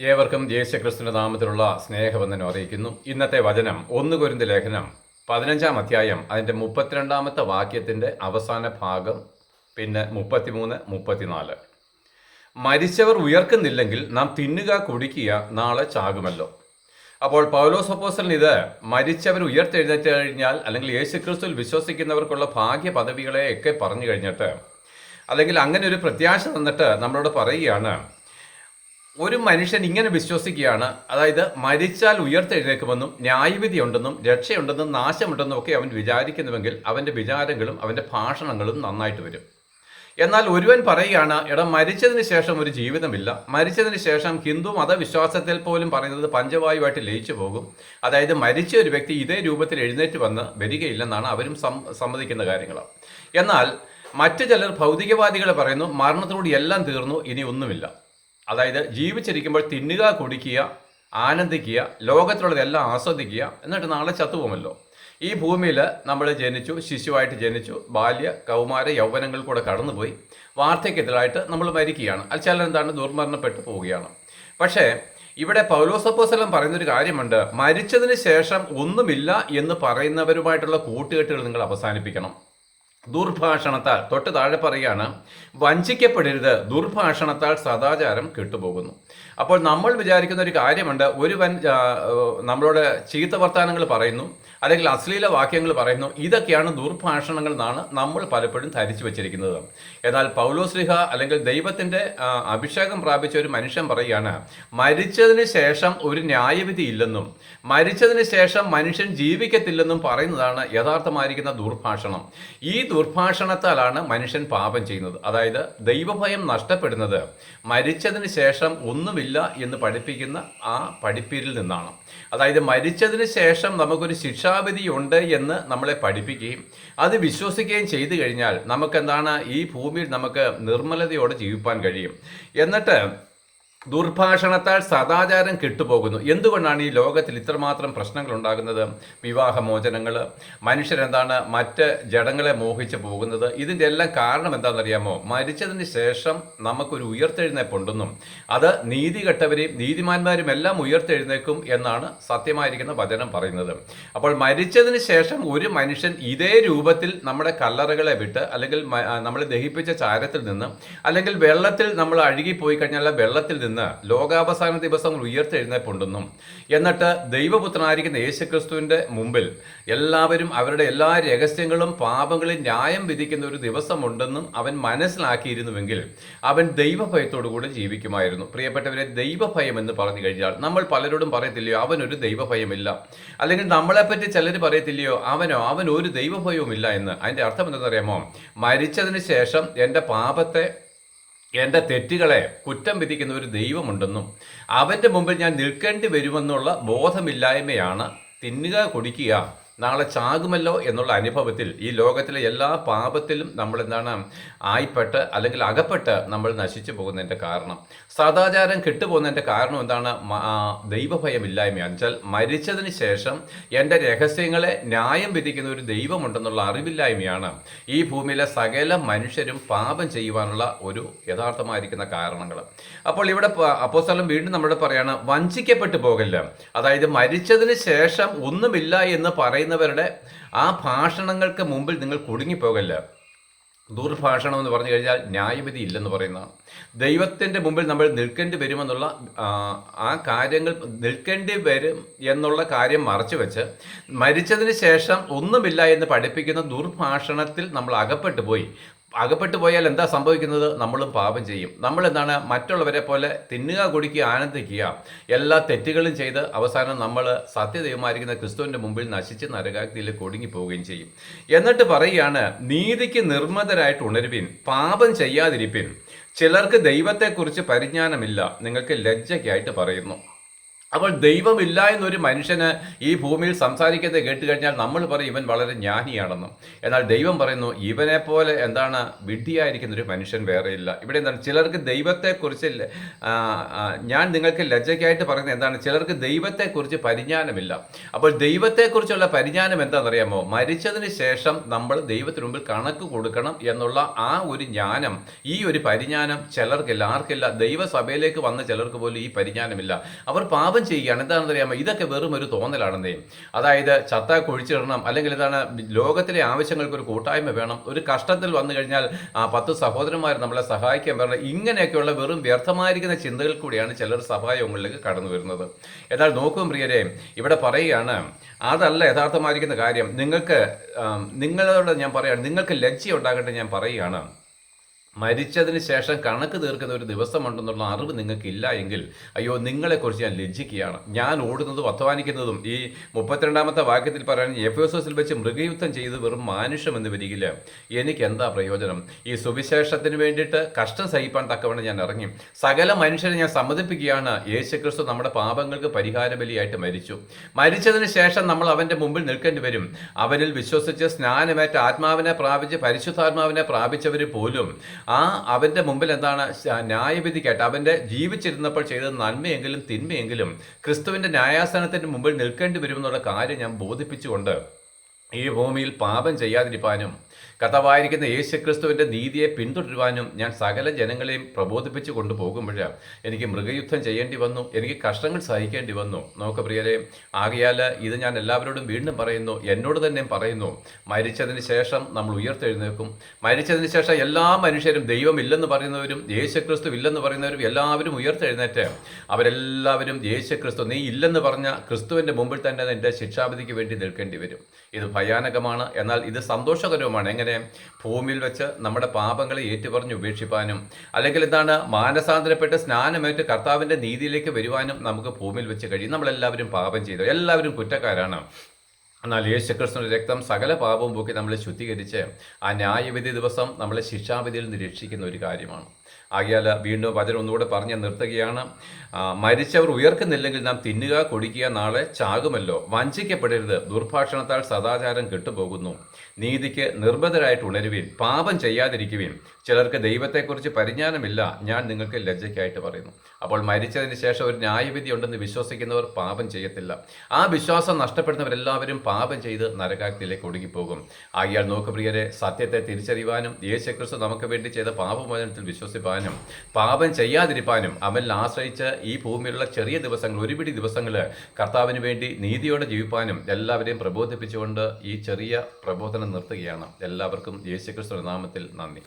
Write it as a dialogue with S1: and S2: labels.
S1: ഏവർക്കും യേശുക്രിസ്തുവിന്റെ നാമത്തിലുള്ള സ്നേഹവന്ദനം അറിയിക്കുന്നു. ഇന്നത്തെ വചനം 1 കൊരിന്ത്യർ ലേഖനം 15-ാം അധ്യായം അതിൻ്റെ 32-ാമത്തെ വാക്യത്തിൻ്റെ അവസാന ഭാഗം, പിന്നെ 33, 34. മരിച്ചവർ ഉയർക്കുന്നില്ലെങ്കിൽ നാം തിന്നുക കുടിക്കുക നാളെ ചാകുമല്ലോ. അപ്പോൾ പൗലോസ് അപ്പോസ്തലൻ ഇത് മരിച്ചവർ ഉയർത്തെഴുന്നേറ്റ് കഴിഞ്ഞാൽ, അല്ലെങ്കിൽ യേശുക്രിസ്തുവിൽ വിശ്വസിക്കുന്നവർക്കുള്ള ഭാഗ്യ പദവികളെയൊക്കെ പറഞ്ഞു കഴിഞ്ഞിട്ട്, അല്ലെങ്കിൽ അങ്ങനെ ഒരു പ്രത്യാശ തന്നിട്ട് നമ്മളോട് പറയുകയാണ്, ഒരു മനുഷ്യൻ ഇങ്ങനെ വിശ്വസിക്കുകയാണ്, അതായത് മരിച്ചാൽ ഉയർത്തെഴുന്നേക്കുമെന്നും ന്യായവിധി ഉണ്ടെന്നും രക്ഷയുണ്ടെന്നും നാശമുണ്ടെന്നും ഒക്കെ അവൻ വിചാരിക്കുന്നുവെങ്കിൽ അവൻ്റെ വിചാരങ്ങളും അവൻ്റെ ഭാഷണങ്ങളും നന്നായിട്ട് വരും. എന്നാൽ ഒരുവൻ പറയുകയാണ്, മരിച്ചതിന് ശേഷം ഒരു ജീവിതമില്ല, മരിച്ചതിന് ശേഷം ഹിന്ദു മതവിശ്വാസത്തിൽ പോലും പറയുന്നത് പഞ്ചവായുവായിട്ട് ലയിച്ചു പോകും, അതായത് മരിച്ച ഒരു വ്യക്തി ഇതേ രൂപത്തിൽ എഴുന്നേറ്റ് വന്ന് വരികയില്ലെന്നാണ് അവരും സമ്മതിക്കുന്ന കാര്യങ്ങൾ. എന്നാൽ മറ്റു ചിലർ ഭൗതികവാദികൾ പറയുന്നു, മരണത്തോട് എല്ലാം തീർന്നു, ഇനി ഒന്നുമില്ല. അതായത് ജീവിച്ചിരിക്കുമ്പോൾ തിന്നുക കുടിക്കുക ആനന്ദിക്കുക ലോകത്തിലുള്ളതെല്ലാം ആസ്വദിക്കുക, എന്നിട്ട് നാളെ ചത്തുപോകുമല്ലോ. ഈ ഭൂമിയിൽ നമ്മൾ ജനിച്ചു, ശിശുവായിട്ട് ജനിച്ചു, ബാല്യ കൗമാര യൗവനങ്ങൾ കൂടെ കടന്നുപോയി വാർദ്ധക്യത്തിലായിട്ട് നമ്മൾ മരിക്കുകയാണ്. അത് ചിലരെന്താണ് ദുർമരണപ്പെട്ടു പോവുകയാണ്. പക്ഷേ ഇവിടെ പൗലോസ് അപ്പോസ്തലൻ പറയുന്നൊരു കാര്യമുണ്ട്, മരിച്ചതിന് ശേഷം ഒന്നുമില്ല എന്ന് പറയുന്നവരുമായിട്ടുള്ള കൂട്ടുകെട്ടുകൾ നിങ്ങൾ അവസാനിപ്പിക്കണം. ദുർഭാഷണത്താൽ, തൊട്ട് താഴെ പറയുകയാണ്, വഞ്ചിക്കപ്പെടരുത്, ദുർഭാഷണത്താൽ സദാചാരം കെട്ടുപോകുന്നു. അപ്പോൾ നമ്മൾ വിചാരിക്കുന്ന ഒരു കാര്യമുണ്ട്, ഒരുവൻ നമ്മളോട് ചീത്ത വർത്താനങ്ങൾ പറയുന്നു, അല്ലെങ്കിൽ അശ്ലീല വാക്യങ്ങൾ പറയുന്നു, ഇതൊക്കെയാണ് ദുർഭാഷണങ്ങൾ എന്നാണ് നമ്മൾ പലപ്പോഴും ധരിച്ചു വെച്ചിരിക്കുന്നത്. എന്നാൽ പൗലോസ്ലീഹ അല്ലെങ്കിൽ ദൈവത്തിൻ്റെ അഭിഷേകം പ്രാപിച്ച ഒരു മനുഷ്യൻ പറയുകയാണ്, മരിച്ചതിന് ശേഷം ഒരു ന്യായവിധി ഇല്ലെന്നും മരിച്ചതിന് ശേഷം മനുഷ്യൻ ജീവിക്കത്തില്ലെന്നും പറയുന്നതാണ് യഥാർത്ഥമായിരിക്കുന്ന ദുർഭാഷണം. ഈ ദുർഭാഷണത്താലാണ് മനുഷ്യൻ പാപം ചെയ്യുന്നത്. അതായത് ദൈവഭയം നഷ്ടപ്പെടുന്നത് മരിച്ചതിന് ശേഷം ഒന്നുമില്ല എന്ന് പഠിപ്പിക്കുന്ന ആ പഠിപ്പീരിൽ നിന്നാണ്. അതായത് മരിച്ചതിന് ശേഷം നമുക്കൊരു ശിക്ഷാവിധി ഉണ്ട് എന്ന് നമ്മളെ പഠിപ്പിക്കുകയും അത് വിശ്വസിക്കുകയും ചെയ്തു കഴിഞ്ഞാൽ നമുക്കെന്താണ്, ഈ ഭൂമിയിൽ നമുക്ക് നിർമ്മലതയോടെ ജീവിപ്പാൻ കഴിയും. എന്നിട്ട് ദുർഭാഷണത്താൽ സദാചാരം കെട്ടുപോകുന്നു. എന്തുകൊണ്ടാണ് ഈ ലോകത്തിൽ ഇത്രമാത്രം പ്രശ്നങ്ങൾ ഉണ്ടാകുന്നത്? വിവാഹമോചനങ്ങൾ, മനുഷ്യരെന്താണ് മറ്റ് ജഡങ്ങളെ മോഹിച്ച് പോകുന്നത്, ഇതിൻ്റെ എല്ലാം കാരണം എന്താണെന്നറിയാമോ? മരിച്ചതിന് ശേഷം നമുക്കൊരു ഉയർത്തെഴുന്നേപ്പുണ്ടെന്നും അത് നീതി കെട്ടവരെയും നീതിമാന്മാരും എല്ലാം ഉയർത്തെഴുന്നേക്കും എന്നാണ് സത്യമായിരിക്കുന്ന വചനം പറയുന്നത്. അപ്പോൾ മരിച്ചതിന് ശേഷം ഒരു മനുഷ്യൻ ഇതേ രൂപത്തിൽ നമ്മുടെ കല്ലറകളെ വിട്ട്, അല്ലെങ്കിൽ നമ്മളെ ദഹിപ്പിച്ച ചാരത്തിൽ നിന്ന്, അല്ലെങ്കിൽ വെള്ളത്തിൽ നമ്മൾ അഴുകിപ്പോയി കഴിഞ്ഞാൽ വെള്ളത്തിൽ നിന്ന് ലോകാവസാന ദിവസം ഉയർത്തെഴുന്നേപ്പുണ്ടെന്നും, എന്നിട്ട് ദൈവപുത്രനായിരിക്കുന്ന യേശുക്രിസ്തുവിന്റെ മുമ്പിൽ എല്ലാവരും അവരുടെ എല്ലാ രഹസ്യങ്ങളും പാപങ്ങളും ന്യായം വിധിക്കുന്ന ഒരു ദിവസമുണ്ടെന്നും അവൻ മനസ്സിലാക്കിയിരുന്നുവെങ്കിൽ അവൻ ദൈവഭയത്തോടുകൂടി ജീവിക്കുമായിരുന്നു. പ്രിയപ്പെട്ടവരെ, ദൈവഭയം എന്ന് പറഞ്ഞു കഴിഞ്ഞാൽ നമ്മൾ പലരോടും പറയത്തില്ലയോ അവനൊരു ദൈവഭയമില്ല, അല്ലെങ്കിൽ നമ്മളെപ്പറ്റി ചിലർ പറയത്തില്ലയോ അവൻ ഒരു ദൈവഭയവും ഇല്ല എന്ന്. അതിൻ്റെ അർത്ഥം എന്താണെന്നറിയാമോ? മരിച്ചതിന് ശേഷം എൻ്റെ പാപത്തെ, എൻ്റെ തെറ്റുകളെ കുറ്റം വിധിക്കുന്ന ഒരു ദൈവമുണ്ടെന്നും അവൻ്റെ മുമ്പിൽ ഞാൻ നിൽക്കേണ്ടി വരുമെന്നുള്ള ബോധമില്ലായ്മയാണ് തിന്നുക കുടിക്കുക നാളെ ചാകുമല്ലോ എന്നുള്ള അനുഭവത്തിൽ ഈ ലോകത്തിലെ എല്ലാ പാപത്തിലും നമ്മൾ എന്താണ് ആയിപ്പെട്ട്, അല്ലെങ്കിൽ അകപ്പെട്ട് നമ്മൾ നശിച്ചു പോകുന്നതിൻ്റെ കാരണം, സദാചാരം കെട്ടുപോകുന്നതിൻ്റെ കാരണം എന്താണ്? ദൈവഭയമില്ലായ്മയാണ്. വെച്ചാൽ മരിച്ചതിന് ശേഷം എൻ്റെ രഹസ്യങ്ങളെ ന്യായം വിധിക്കുന്ന ഒരു ദൈവമുണ്ടെന്നുള്ള അറിവില്ലായ്മയാണ് ഈ ഭൂമിയിലെ സകല മനുഷ്യരും പാപം ചെയ്യുവാനുള്ള ഒരു യഥാർത്ഥമായിരിക്കുന്ന കാരണങ്ങൾ. അപ്പോൾ ഇവിടെ അപ്പോസ്തലൻ വീണ്ടും നമ്മളോട് പറയാണ്, വഞ്ചിക്കപ്പെട്ടു പോകല്ല. അതായത് മരിച്ചതിന് ശേഷം ഒന്നുമില്ല എന്ന് പറയുന്നവരുടെ ആ ഭാഷണങ്ങൾക്ക് മുമ്പിൽ നിങ്ങൾ കുടുങ്ങിപ്പോകല്ല. ദുർഭാഷണം എന്ന് പറഞ്ഞു കഴിഞ്ഞാൽ ന്യായവിധി ഇല്ലെന്ന് പറയുന്നതാണ്. ദൈവത്തിൻ്റെ മുമ്പിൽ നമ്മൾ നിൽക്കേണ്ടി വരുമെന്നുള്ള ആ കാര്യങ്ങൾ, നിൽക്കേണ്ടി വരും എന്നുള്ള കാര്യം മറച്ചു വെച്ച് മരിച്ചതിന് ശേഷം ഒന്നുമില്ല എന്ന് പഠിപ്പിക്കുന്ന ദുർഭാഷണത്തിൽ നമ്മൾ അകപ്പെട്ടു പോയാൽ എന്താ സംഭവിക്കുന്നത്? നമ്മളും പാപം ചെയ്യും. നമ്മൾ എന്താണ് മറ്റുള്ളവരെ പോലെ തിന്നുക കുടിക്കുക ആനന്ദിക്കുക എല്ലാ തെറ്റുകളും ചെയ്ത് അവസാനം നമ്മൾ സത്യദൈവമായിരിക്കുന്ന ക്രിസ്തുവിൻ്റെ മുമ്പിൽ നശിച്ച് നരകാഗ്നിയിൽ കുടുങ്ങിപ്പോവുകയും ചെയ്യും. എന്നിട്ട് പറയുകയാണ്, നീതിക്ക് നിർമ്മതരായിട്ട് ഉണരുവിൻ, പാപം ചെയ്യാതിരിപ്പിൻ. ചിലർക്ക് ദൈവത്തെക്കുറിച്ച് പരിജ്ഞാനമില്ല, നിങ്ങൾക്ക് ലജ്ജയ്ക്കായിട്ട് പറയുന്നു. അപ്പോൾ ദൈവമില്ല എന്നൊരു മനുഷ്യന് ഈ ഭൂമിയിൽ സംസാരിക്കുന്നത് കേട്ട് കഴിഞ്ഞാൽ നമ്മൾ പറയും ഇവൻ വളരെ ജ്ഞാനിയാണെന്നും. എന്നാൽ ദൈവം പറയുന്നു ഇവനെപ്പോലെ വിഡ്ഢിയായിരിക്കുന്ന ഒരു മനുഷ്യൻ വേറെയില്ല. ഇവിടെ എന്താണ്, ചിലർക്ക് ദൈവത്തെക്കുറിച്ച് ഞാൻ നിങ്ങൾക്ക് ലജ്ജയ്ക്കായിട്ട് പറയുന്നത് എന്താണ്, ചിലർക്ക് ദൈവത്തെക്കുറിച്ച് പരിജ്ഞാനമില്ല. അപ്പോൾ ദൈവത്തെക്കുറിച്ചുള്ള പരിജ്ഞാനം എന്താണെന്നറിയാമോ? മരിച്ചതിന് ശേഷം നമ്മൾ ദൈവത്തിന് മുമ്പിൽ കണക്ക് കൊടുക്കണം എന്നുള്ള ആ ഒരു ജ്ഞാനം, ഈ ഒരു പരിജ്ഞാനം ചിലർക്കില്ല. ആർക്കില്ല? ദൈവസഭയിലേക്ക് വന്ന ചിലർക്ക് പോലും ഈ പരിജ്ഞാനമില്ല. അവർ പാപം ചെയ്യുകയാണ്. എന്താണെന്ന് അറിയാമോ? ഇതൊക്കെ വെറും ഒരു തോന്നലാണെന്നേ. അതായത് ചത്ത കുഴിച്ചിടണം, അല്ലെങ്കിൽ ലോകത്തിലെ ആവശ്യങ്ങൾക്ക് ഒരു കൂട്ടായ്മ വേണം, ഒരു കഷ്ടത്തിൽ വന്നു കഴിഞ്ഞാൽ 10 സഹോദരന്മാർ നമ്മളെ സഹായിക്കാൻ വരണം, ഇങ്ങനെയൊക്കെയുള്ള വെറും വ്യർത്ഥമായിരിക്കുന്ന ചിന്തകൾ കൂടിയാണ് ചിലർ സഭായോഗങ്ങളിലേക്ക് കടന്നു വരുന്നത്. എന്നാൽ നോക്കും പ്രിയരെ, ഇവിടെ പറയുകയാണ് അതല്ല യഥാർത്ഥമായിരിക്കുന്ന കാര്യം. നിങ്ങളോട് ഞാൻ പറയുകയാണ്, നിങ്ങൾക്ക് ലജ്ജ ഉണ്ടാകട്ടെ. ഞാൻ പറയുകയാണ്, മരിച്ചതിന് ശേഷം കണക്ക് തീർക്കുന്ന ഒരു ദിവസമുണ്ടെന്നുള്ള അറിവ് നിങ്ങൾക്കില്ല എങ്കിൽ അയ്യോ, നിങ്ങളെക്കുറിച്ച് ഞാൻ ലജ്ജിക്കുകയാണ്. ഞാൻ ഓടുന്നതും അധ്വാനിക്കുന്നതും ഈ 32-ാമത്തെ വാക്യത്തിൽ പറയാൻ എഫേസോസിൽ വെച്ച് മൃഗയുദ്ധം ചെയ്ത് വെറും മാനുഷ്യമെന്ന് വരികില്ല, എനിക്ക് എന്താ പ്രയോജനം? ഈ സുവിശേഷത്തിന് വേണ്ടിയിട്ട് കഷ്ടം സഹിപ്പാൻ തക്കവണ്ണം ഞാൻ ഇറങ്ങി. സകല മനുഷ്യരെ ഞാൻ സമ്മതിപ്പിക്കുകയാണ്, യേശുക്രിസ്തു നമ്മുടെ പാപങ്ങൾക്ക് പരിഹാര ബലിയായിട്ട് മരിച്ചു. മരിച്ചതിന് ശേഷം നമ്മൾ അവൻ്റെ മുമ്പിൽ നിൽക്കേണ്ടി വരും. അവനിൽ വിശ്വസിച്ച് സ്നാനമേറ്റ ആത്മാവിനെ പ്രാപിച്ച് പരിശുദ്ധാത്മാവിനെ പ്രാപിച്ചവർ പോലും അവൻ്റെ മുമ്പിൽ ന്യായവിധിക്കായിട്ട് അവൻ്റെ ജീവിച്ചിരുന്നപ്പോൾ ചെയ്തത് നന്മയെങ്കിലും തിന്മയെങ്കിലും ക്രിസ്തുവിൻ്റെ ന്യായാസനത്തിൻ്റെ മുമ്പിൽ നിൽക്കേണ്ടി വരുമെന്നുള്ള കാര്യം ഞാൻ ബോധിപ്പിച്ചുകൊണ്ട് ഈ ഭൂമിയിൽ പാപം ചെയ്യാതിരിക്കാനും കർത്താവായിരിക്കുന്ന യേശുക്രിസ്തുവിൻ്റെ നീതിയെ പിന്തുടരുവാനും ഞാൻ സകല ജനങ്ങളെയും പ്രബോധിപ്പിച്ചു കൊണ്ടുപോകുമ്പോൾ എനിക്ക് മൃഗയുദ്ധം ചെയ്യേണ്ടി വന്നു, എനിക്ക് കഷ്ടങ്ങൾ സഹിക്കേണ്ടി വന്നു. നോക്ക് പ്രിയരെ, ആകയാൽ ഇത് ഞാൻ എല്ലാവരോടും വീണ്ടും പറയുന്നു, എന്നോട് തന്നെ പറയുന്നു, മരിച്ചതിന് ശേഷം നമ്മൾ ഉയർത്തെഴുന്നേൽക്കും. മരിച്ചതിന് ശേഷം എല്ലാ മനുഷ്യരും, ദൈവമില്ലെന്ന് പറയുന്നവരും യേശുക്രിസ്തു ഇല്ലെന്ന് പറയുന്നവരും എല്ലാവരും ഉയർത്തെഴുന്നേറ്റ് അവരെല്ലാവരും യേശുക്രിസ്തു, നീ ഇല്ലെന്ന് പറഞ്ഞ ക്രിസ്തുവിൻ്റെ മുമ്പിൽ തന്നെ നിന്റെ ശിക്ഷാവിധിക്ക് വേണ്ടി നിൽക്കേണ്ടി വരും. ഇത് ഭയാനകമാണ്, എന്നാൽ ഇത് സന്തോഷകരവുമാണ്. എങ്ങനെ? ഭൂമിയിൽ വെച്ച് നമ്മുടെ പാപങ്ങളെ ഏറ്റുപറഞ്ഞ് ഉപേക്ഷിപ്പാനും, അല്ലെങ്കിൽ മാനസാന്തരപ്പെട്ട് സ്നാനമേറ്റ് കർത്താവിൻ്റെ നീതിയിലേക്ക് വരുവാനും നമുക്ക് ഭൂമിയിൽ വെച്ച് കഴിയും. നമ്മളെല്ലാവരും പാപം ചെയ്തു, എല്ലാവരും കുറ്റക്കാരാണ്. എന്നാൽ യേശുക്രിസ്തുവിന്റെ രക്തം സകല പാപവും പോക്കി നമ്മളെ ശുദ്ധീകരിച്ച് ആ ന്യായവിധി ദിവസം നമ്മളെ ശിക്ഷാവിധിയിൽ നിന്ന് രക്ഷിക്കുന്ന ഒരു കാര്യമാണ്. ആകയാൽ വീണ്ടും വചനം ഒന്നുകൂടെ പറഞ്ഞ് നിർത്തുകയാണ്. മരിച്ചവർ ഉയർക്കുന്നില്ലെങ്കിൽ നാം തിന്നുക കുടിക്കുക, നാളെ ചാകുമല്ലോ. വഞ്ചിക്കപ്പെടരുത്, ദുർഭാഷണത്താൽ സദാചാരം കെട്ടുപോകുന്നു. നീതിക്ക് നിർബന്ധരായിട്ട് ഉണരുവീൻ, പാപം ചെയ്യാതിരിക്കുവീൻ. ചിലർക്ക് ദൈവത്തെക്കുറിച്ച് പരിജ്ഞാനമില്ല, ഞാൻ നിങ്ങൾക്ക് ലജ്ജയ്ക്കായിട്ട് പറയുന്നു. അപ്പോൾ മരിച്ചതിന് ശേഷം ഒരു ന്യായവിധി ഉണ്ടെന്ന് വിശ്വസിക്കുന്നവർ പാപം ചെയ്യത്തില്ല. ആ വിശ്വാസം നഷ്ടപ്പെടുന്നവരെല്ലാവരും പാപം ചെയ്ത് നരകാഗ്നിയിലേക്ക് ഒടുങ്ങിപ്പോകും. ആകയാൽ നോക്ക് പ്രിയരെ, സത്യത്തെ തിരിച്ചറിയുവാനും യേശുക്രിസ്തു നമുക്ക് വേണ്ടി ചെയ്ത പാപമോചനത്തിൽ വിശ്വസിപ്പാനും പാപം ചെയ്യാതിരിപ്പാനും അവനിൽ ആശ്രയിച്ച് ഈ ഭൂമിയിലുള്ള ചെറിയ ദിവസങ്ങൾ, ഒരുപിടി ദിവസങ്ങൾ കർത്താവിന് വേണ്ടി നീതിയോടെ ജീവിപ്പാനും എല്ലാവരെയും പ്രബോധിപ്പിച്ചുകൊണ്ട് ഈ ചെറിയ പ്രബോധനം നിർത്തുകയാണ്. എല്ലാവർക്കും യേശുക്രിസ്തുവിന്റെ നാമത്തിൽ നന്ദി.